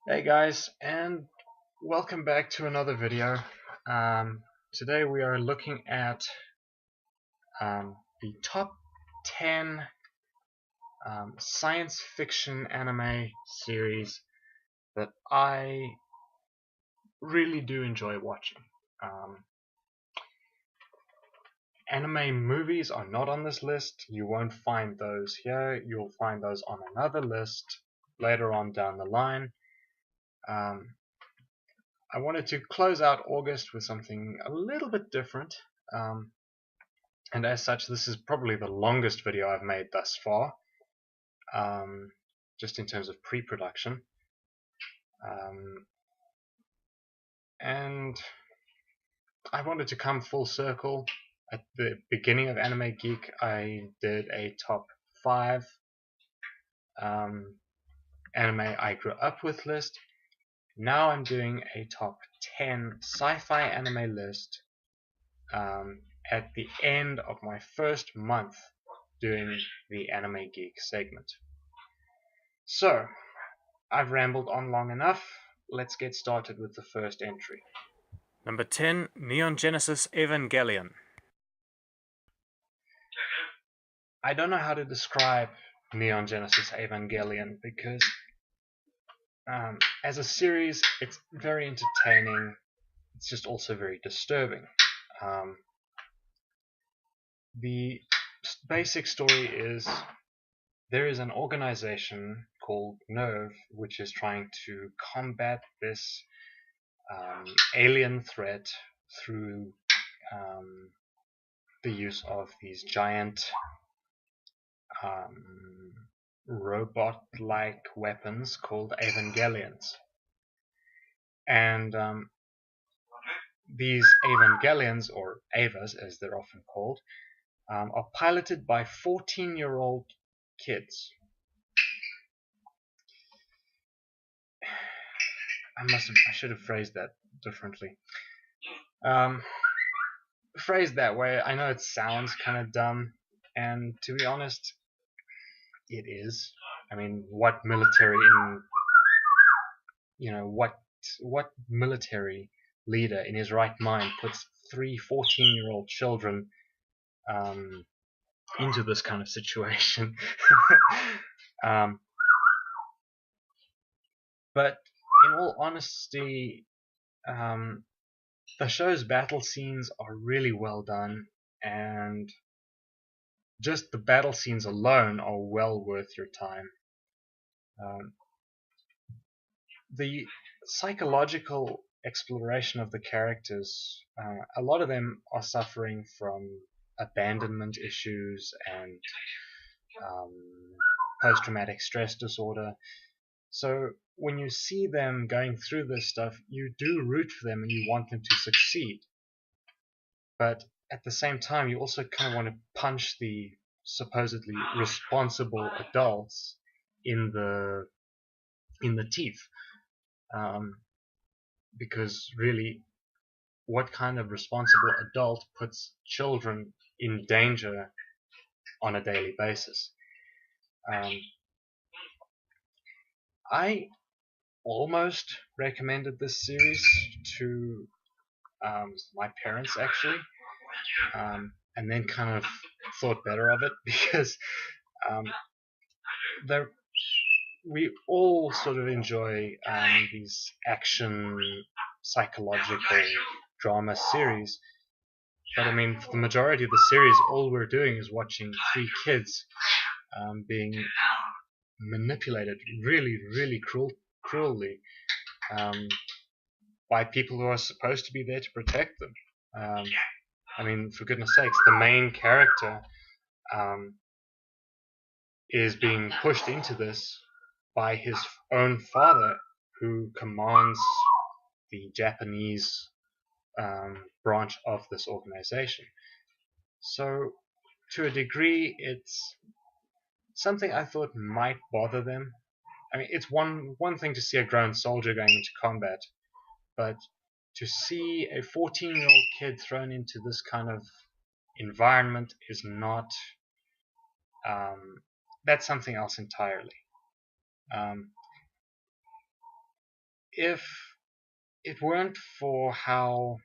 Hey guys, and welcome back to another video. Today we are looking at the top 10 science fiction anime series that I really do enjoy watching. Anime movies are not on this list. You won't find those here. You'll find those on another list later on down the line. I wanted to close out August with something a little bit different, and as such this is probably the longest video I've made thus far, just in terms of pre-production, and I wanted to come full circle. At the beginning of Anime Geek I did a top 5 anime I grew up with list. Now I'm doing a top 10 sci-fi anime list at the end of my first month doing the Anime Geek segment. So, I've rambled on long enough. Let's get started with the first entry. Number 10, Neon Genesis Evangelion. I don't know how to describe Neon Genesis Evangelion because as a series it's very entertaining. It's just also very disturbing. The basic story is there is an organization called NERV which is trying to combat this alien threat through the use of these giant robot-like weapons called Evangelions. And these Evangelions, or Evas as they're often called, are piloted by 14-year-old kids. I should have phrased that differently. Phrased that way, I know it sounds kind of dumb, and to be honest, it is. I mean, what military what military leader in his right mind puts 3 14-year-old children into this kind of situation? But in all honesty, the show's battle scenes are really well done, and just the battle scenes alone are well worth your time. The psychological exploration of the characters, a lot of them are suffering from abandonment issues and post-traumatic stress disorder. So when you see them going through this stuff, you do root for them and you want them to succeed. But at the same time, you also kind of want to punch the supposedly responsible adults in the teeth. Because really, what kind of responsible adult puts children in danger on a daily basis? I almost recommended this series to my parents, actually, and then kind of thought better of it because we all sort of enjoy these action psychological drama series, but I mean, for the majority of the series, all we're doing is watching 3 kids being manipulated really, really cruelly by people who are supposed to be there to protect them. I mean, for goodness sakes, the main character is being pushed into this by his own father, who commands the Japanese branch of this organization. So to a degree, it's something I thought might bother them. I mean, it's one thing to see a grown soldier going into combat, but to see a 14-year-old kid thrown into this kind of environment is not. That's something else entirely. If it weren't for how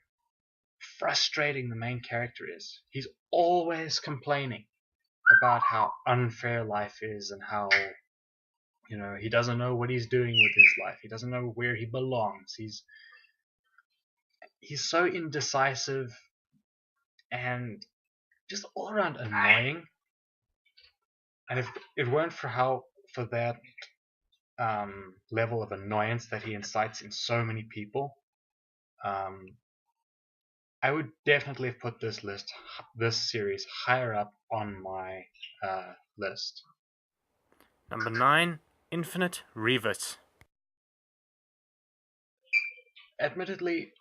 frustrating the main character is, he's always complaining about how unfair life is and how he doesn't know what he's doing with his life. He doesn't know where he belongs. He's so indecisive and just all around annoying. And if it weren't for that level of annoyance that he incites in so many people, I would definitely have put this series higher up on my list. Number 9, Infinite Revis. Admittedly,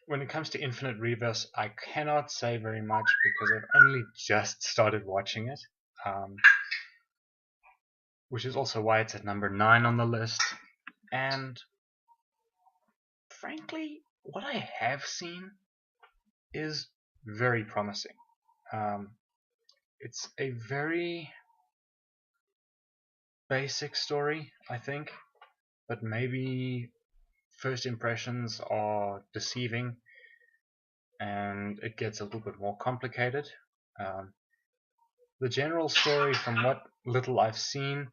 when it comes to Infinite Revis, I cannot say very much because I've only just started watching it, which is also why it's at number 9 on the list. And frankly, what I have seen is very promising. It's a very basic story, I think, but maybe first impressions are deceiving and it gets a little bit more complicated. The general story, from what little I've seen,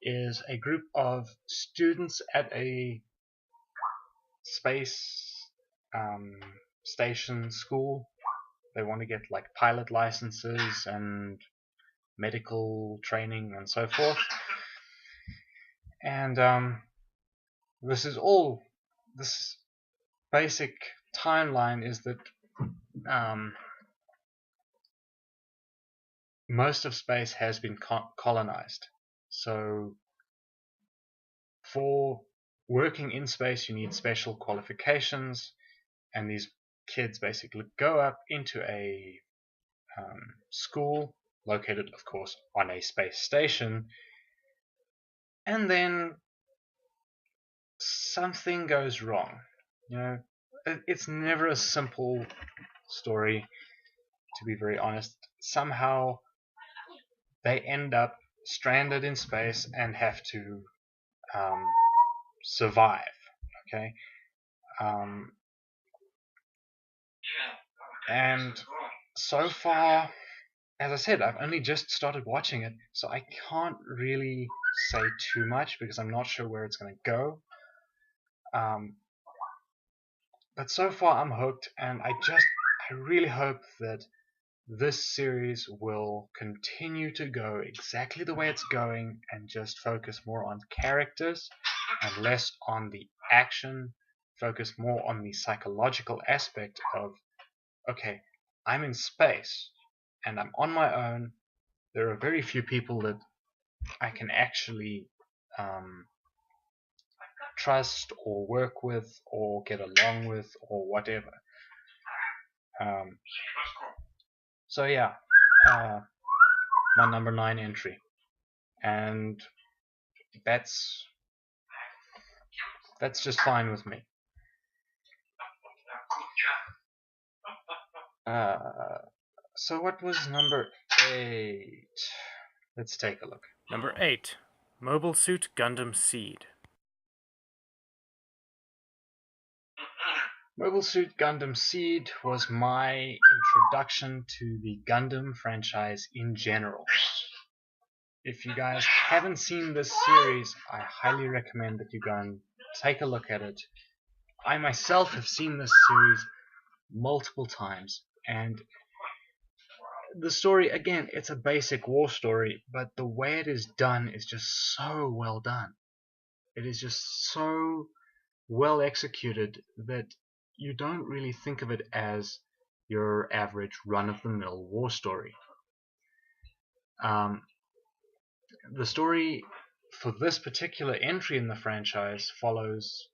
is a group of students at a space station school. They want to get like pilot licenses and medical training and so forth. And this basic timeline is that most of space has been colonized. So for working in space, you need special qualifications, and these kids basically go up into a school located, of course, on a space station, and then something goes wrong. It's never a simple story, to be very honest. Somehow they end up stranded in space and have to survive. Okay, and so far, as I said, I've only just started watching it, so I can't really say too much because I'm not sure where it's going to go. But so far I'm hooked, and I really hope that this series will continue to go exactly the way it's going and just focus more on characters and less on the action, focus more on the psychological aspect of, okay, I'm in space and I'm on my own. There are very few people that I can actually trust or work with or get along with or whatever. So yeah, my number 9 entry, and that's just fine with me. So what was number 8? Let's take a look. Number 8, Mobile Suit Gundam Seed. Mobile Suit Gundam Seed was my introduction to the Gundam franchise in general. If you guys haven't seen this series, I highly recommend that you go and take a look at it. I myself have seen this series multiple times, and the story, again, it's a basic war story, but the way it is done is just so well done. It is just so well executed that you don't really think of it as your average run-of-the-mill war story. The story for this particular entry in the franchise follows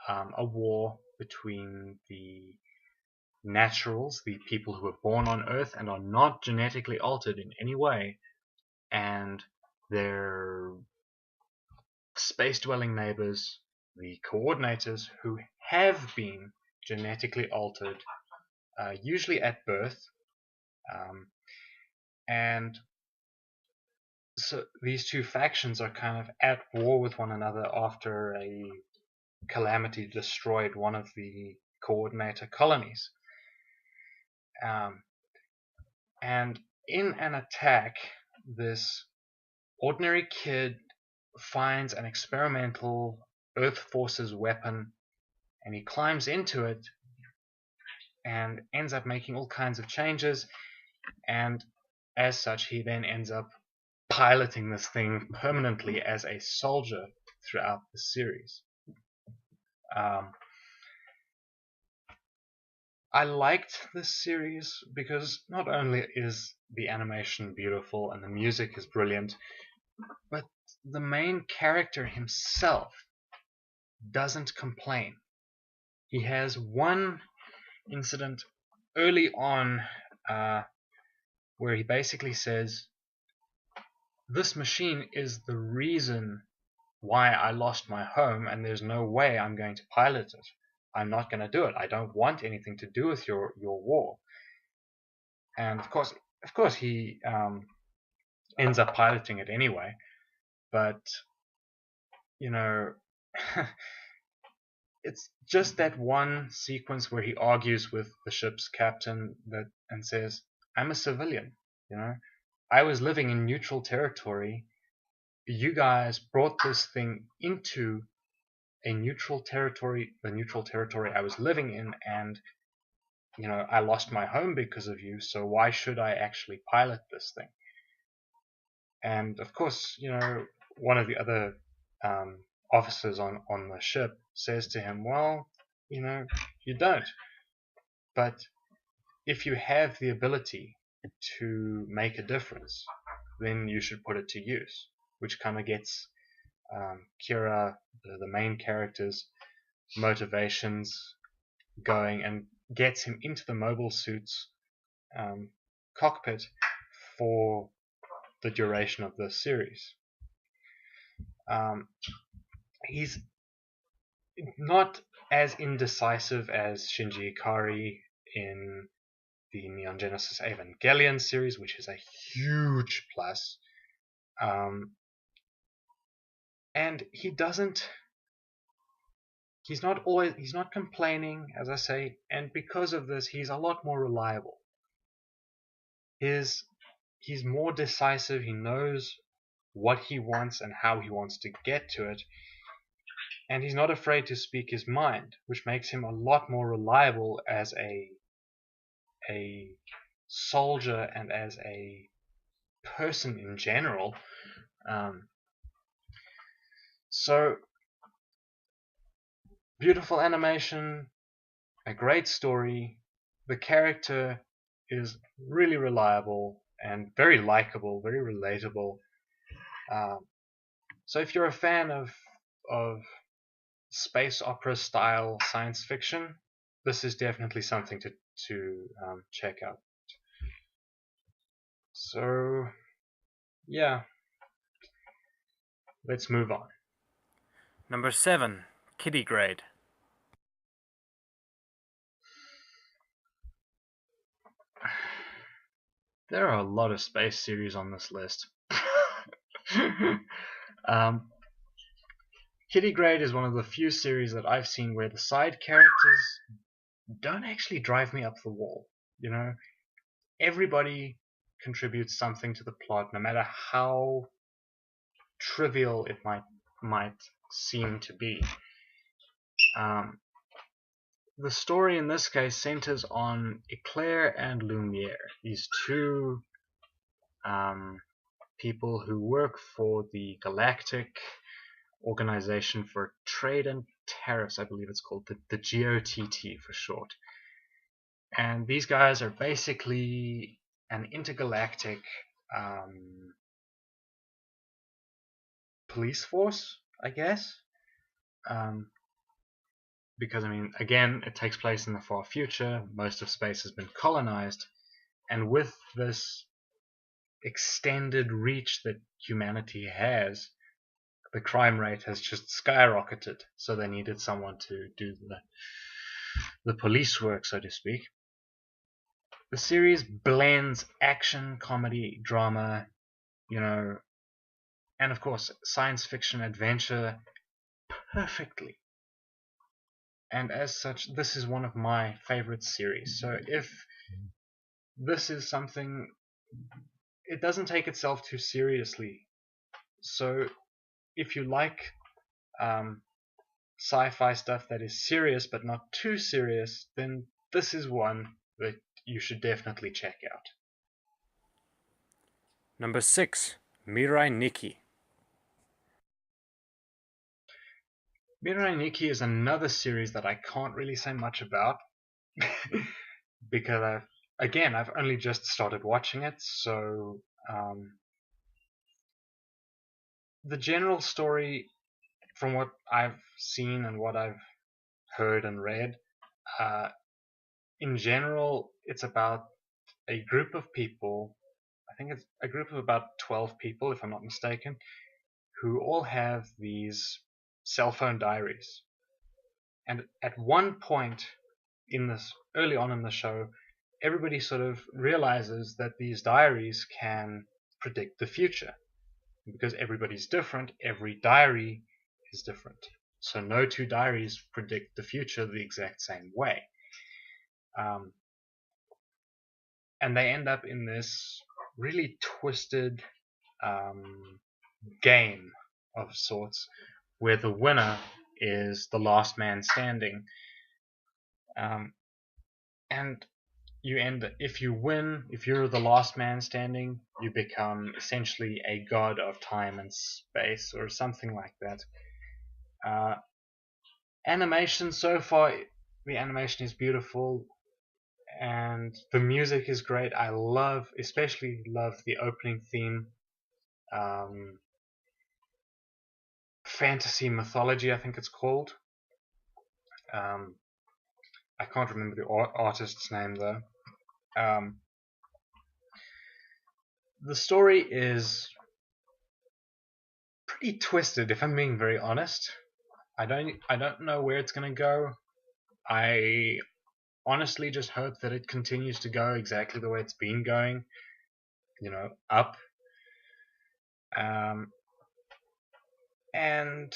a war between the naturals, the people who were born on Earth and are not genetically altered in any way, and their space-dwelling neighbors, the coordinators, who have been genetically altered, usually at birth. And so these two factions are kind of at war with one another after a calamity destroyed one of the coordinator colonies. And in an attack, this ordinary kid finds an experimental Earth Forces weapon, and he climbs into it and ends up making all kinds of changes, and as such he then ends up piloting this thing permanently as a soldier throughout the series. I liked this series because not only is the animation beautiful and the music is brilliant, but the main character himself doesn't complain. He has one incident early on where he basically says, "This machine is the reason why I lost my home, and there's no way I'm going to pilot it. I'm not going to do it. I don't want anything to do with your war." And of course he ends up piloting it anyway, but you know it's just that one sequence where he argues with the ship's captain and says, "I'm a civilian, I was living in neutral territory. You guys brought this thing into a neutral territory, the neutral territory I was living in, and I lost my home because of you, so why should I actually pilot this thing?" And of course, one of the other officers on the ship says to him, "Well, you don't. But if you have the ability to make a difference, then you should put it to use," which kind of gets Kira, the main character's motivations going and gets him into the mobile suit's cockpit for the duration of the series. He's not as indecisive as Shinji Ikari in the Neon Genesis Evangelion series, which is a huge plus. And he's not complaining, as I say, and because of this, he's a lot more reliable. He's more decisive. He knows what he wants and how he wants to get to it, and he's not afraid to speak his mind, which makes him a lot more reliable as a soldier and as a person in general. So beautiful animation, a great story, the character is really reliable and very likable, very relatable. So if you're a fan of space opera style science fiction, this is definitely something to check out. So yeah, let's move on. Number 7, Kitty Grade. There are a lot of space series on this list. Kitty Grade is one of the few series that I've seen where the side characters don't actually drive me up the wall. Everybody contributes something to the plot, no matter how trivial it might seem to be. The story in this case centers on Eclair and Lumiere, these two people who work for the Galactic Organization for Trade and Tariffs, I believe it's called, the GOTT for short. And these guys are basically an intergalactic police force, I guess. because I mean, again, it takes place in the far future. Most of space has been colonized, and with this extended reach that humanity has, the crime rate has just skyrocketed. So they needed someone to do the police work, so to speak. The series blends action, comedy, drama, and of course science fiction adventure perfectly. And as such, this is one of my favorite series. So if this is something, it doesn't take itself too seriously. So if you like sci-fi stuff that is serious but not too serious, then this is one that you should definitely check out. Number 6. Mirai Nikki. Mirai Nikki is another series that I can't really say much about because I've only just started watching it, so the general story, from what I've seen and what I've heard and read, in general, it's about a group of people. I think it's a group of about 12 people, if I'm not mistaken, who all have these cell phone diaries. And at one point early on in the show, everybody sort of realizes that these diaries can predict the future. Because everybody's different, every diary is different. So no two diaries predict the future the exact same way. And they end up in this really twisted game of sorts, where the winner is the last man standing. And if you win, if you're the last man standing, you become essentially a god of time and space, or something like that. Animation so far, the animation is beautiful, and the music is great. I especially love the opening theme. Fantasy Mythology, I think it's called. I can't remember the artist's name though. The story is pretty twisted, if I'm being very honest. I don't know where it's gonna go. I honestly just hope that it continues to go exactly the way it's been going, up. And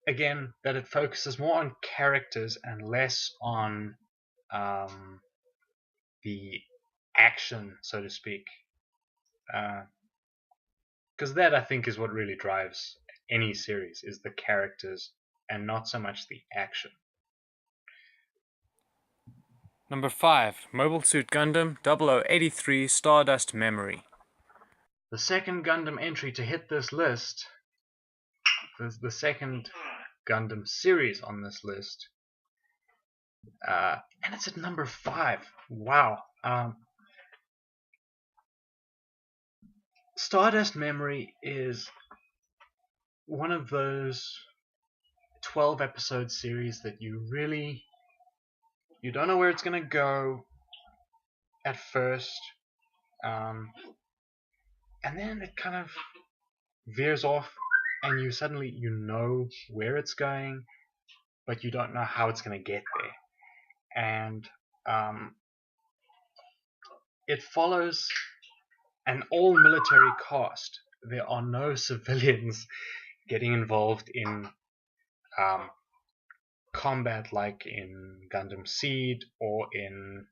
again, that it focuses more on characters and less on the action, so to speak. Because that, I think, is what really drives any series, is the characters and not so much the action. Number 5. Mobile Suit Gundam 0083 Stardust Memory. The second Gundam entry to hit this list, the second Gundam series on this list, and it's at number 5. Wow. Stardust Memory is one of those 12 episode series that you don't know where it's going to go at first, and then it kind of veers off, and you suddenly know where it's going, but you don't know how it's going to get there. And it follows an all-military cast. There are no civilians getting involved in combat like in Gundam Seed or in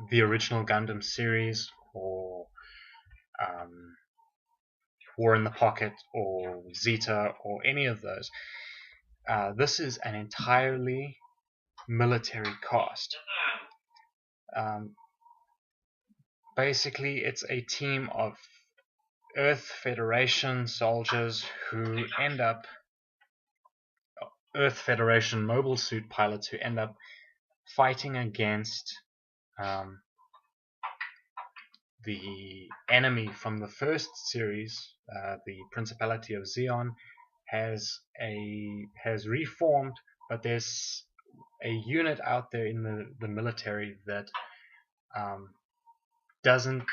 the original Gundam series, or War in the Pocket, or Zeta, or any of those. This is an entirely military cast. Basically, it's a team of Earth Federation soldiers who end up, Earth Federation mobile suit pilots who end up fighting against the enemy from the first series, the Principality of Zeon, has reformed, but there's a unit out there in the military that doesn't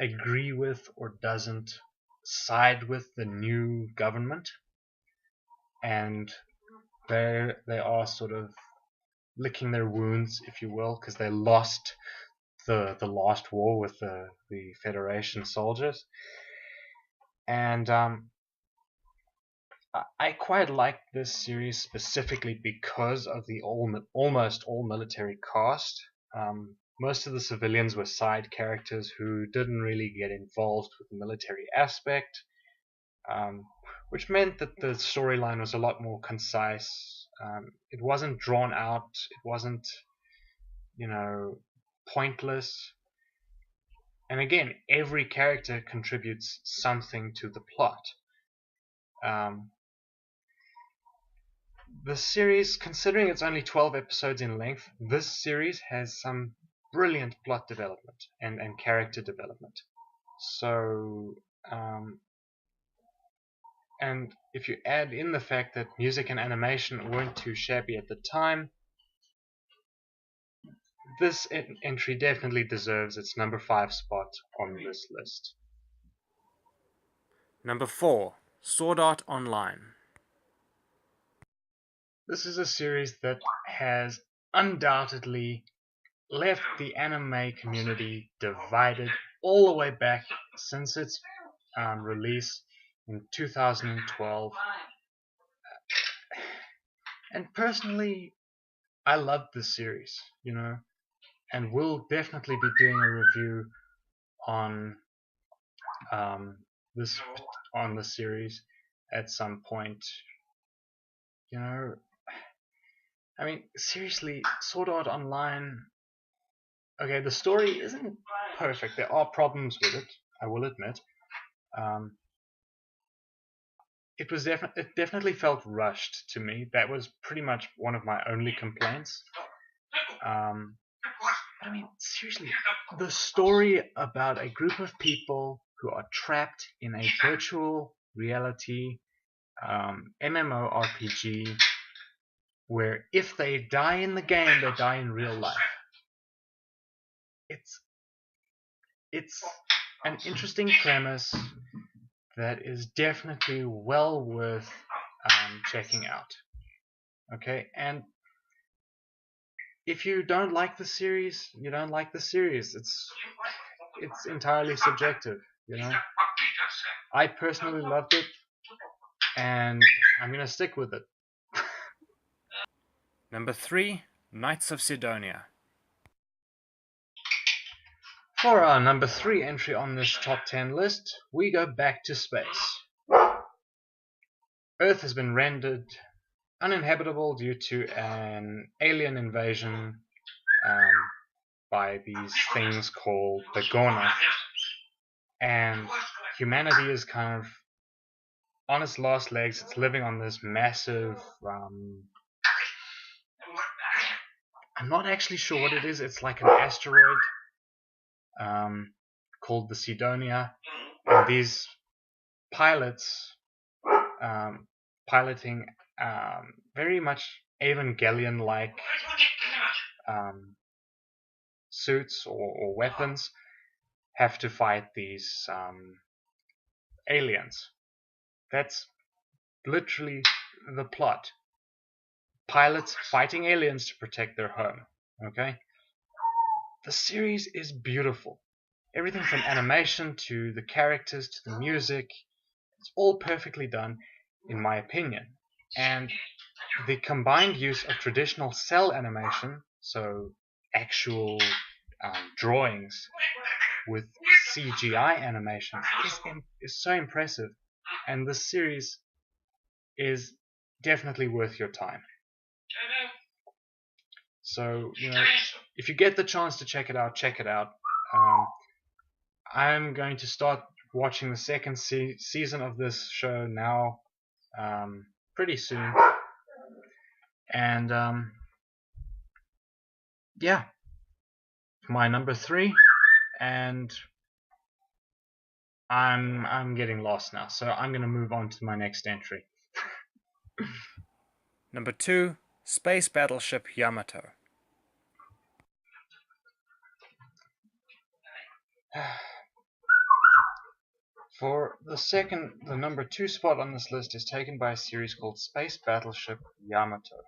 agree with or doesn't side with the new government, and they are sort of licking their wounds, if you will, because they lost the last war with the Federation soldiers. And I quite like this series specifically because of the almost all military cast. Most of the civilians were side characters who didn't really get involved with the military aspect, which meant that the storyline was a lot more concise. It wasn't drawn out. It wasn't, pointless. And again, every character contributes something to the plot. The series, considering it's only 12 episodes in length, this series has some brilliant plot development and character development. So, and if you add in the fact that music and animation weren't too shabby at the time, this entry definitely deserves its number 5 spot on this list. Number 4, Sword Art Online. This is a series that has undoubtedly left the anime community divided all the way back since its release in 2012. And personally, I love this series, and we'll definitely be doing a review on the series at some point. I mean, seriously, Sword Art Online. Okay, the story isn't perfect. There are problems with it, I will admit. It definitely felt rushed to me. That was pretty much one of my only complaints. But I mean, seriously, the story about a group of people who are trapped in a virtual reality MMORPG, where if they die in the game, they die in real life. It's an interesting premise that is definitely well worth checking out. Okay, and if you don't like the series, you don't like the series. It's entirely subjective, I personally loved it, and I'm gonna stick with it. Number 3, Knights of Sidonia. For our number 3 entry on this top 10 list, we go back to space. Earth has been rendered uninhabitable due to an alien invasion by these things called the Gorna, and humanity is kind of on its last legs. It's living on this massive I'm not actually sure what it is. It's like an asteroid called the Sidonia, and these pilots piloting very much Evangelion-like suits or weapons have to fight these aliens. That's literally the plot. Pilots fighting aliens to protect their home. Okay? The series is beautiful. Everything from animation to the characters to the music, it's all perfectly done, in my opinion. And the combined use of traditional cell animation, so actual drawings, with CGI animation is so impressive. And this series is definitely worth your time. So, if you get the chance to check it out, check it out. I'm going to start watching the second season of this show now, pretty soon. And yeah, my number 3, and I'm getting lost now, so I'm going to move on to my next entry. Number 2, Space Battleship Yamato. For the number 2 spot on this list is taken by a series called Space Battleship Yamato.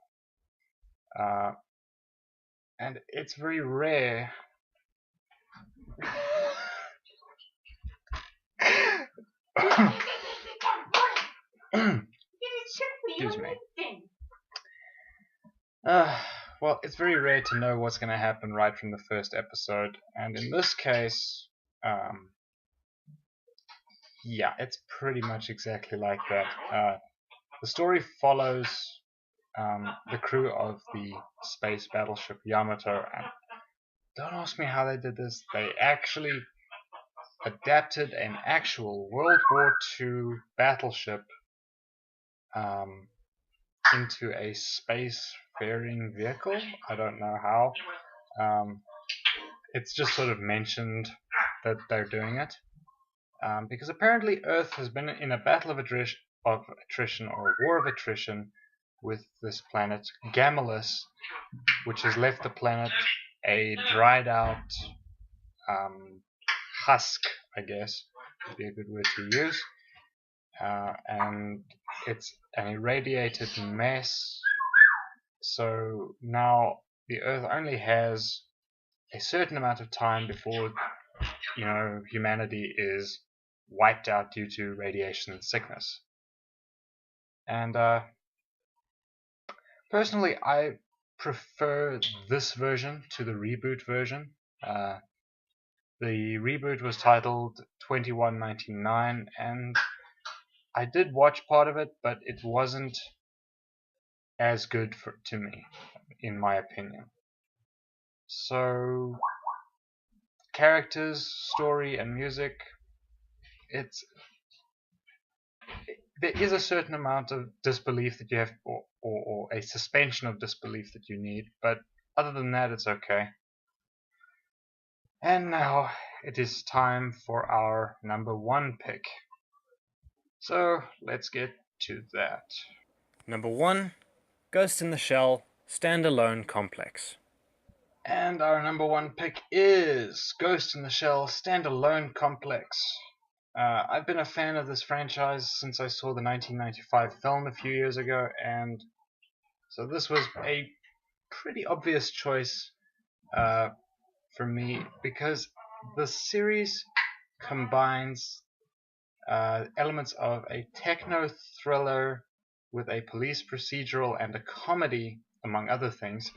And it's very rare. Excuse me. Well, it's very rare to know what's going to happen right from the first episode, and in this case, yeah, it's pretty much exactly like that. The story follows the crew of the space battleship Yamato, and don't ask me how they did this. They actually adapted an actual World War II battleship into a space-faring vehicle. I don't know how. It's just sort of mentioned that they're doing it. Because apparently Earth has been in a battle of attrition, or a war of attrition, with this planet Gamulus, which has left the planet a dried out husk, I guess would be a good word to use, and it's an irradiated mess. So now the Earth only has a certain amount of time before, humanity is wiped out due to radiation and sickness. And personally, I prefer this version to the reboot version. The reboot was titled 2199, and I did watch part of it, but it wasn't as good to me, in my opinion. So, characters, story, and music, there is a certain amount of disbelief that you have, or a suspension of disbelief that you need, but other than that, it's okay. And now it is time for our number 1 pick. So let's get to that. Number 1, Ghost in the Shell Standalone Complex. And our number 1 pick is Ghost in the Shell Standalone Complex. I've been a fan of this franchise since I saw the 1995 film a few years ago, and so this was a pretty obvious choice for me, because the series combines elements of a techno thriller with a police procedural and a comedy, among other things.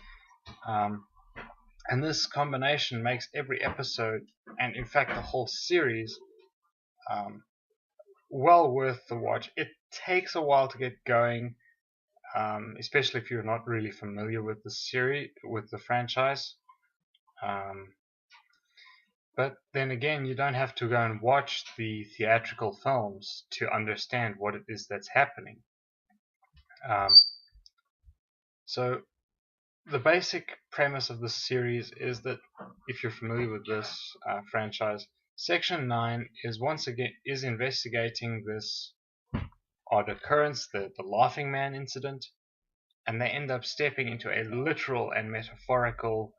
And this combination makes every episode, and in fact the whole series, well worth the watch. It takes a while to get going, especially if you're not really familiar with the series, with the franchise. But then again, you don't have to go and watch the theatrical films to understand what it is that's happening. So the basic premise of the series is that, if you're familiar with this franchise, Section 9 is investigating this odd occurrence, the Laughing Man incident, and they end up stepping into a literal and metaphorical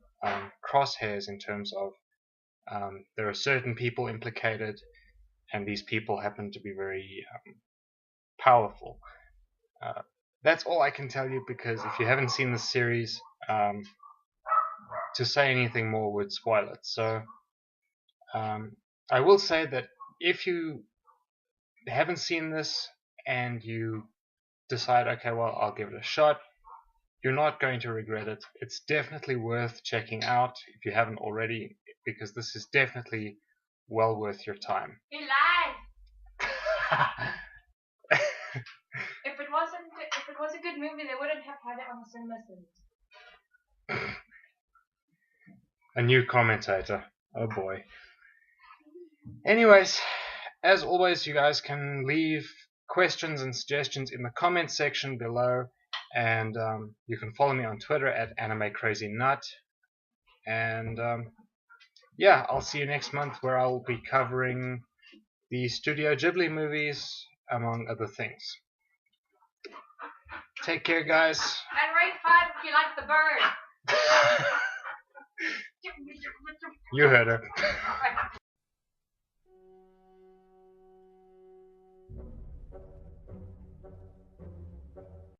crosshairs in terms of there are certain people implicated, and these people happen to be very powerful. That's all I can tell you, because if you haven't seen the series, to say anything more would spoil it. So I will say that if you haven't seen this and you decide, okay, well, I'll give it a shot, you're not going to regret it. It's definitely worth checking out if you haven't already, because this is definitely well worth your time. You lied. If it was a good movie, they wouldn't have had it on the cinema screens. A new commentator. Oh boy. Anyways, as always, you guys can leave questions and suggestions in the comment section below, and you can follow me on Twitter at AnimeCrazyNut. And yeah, I'll see you next month, where I'll be covering the Studio Ghibli movies, among other things. Take care, guys. And rate 5 if you like the bird. You heard her.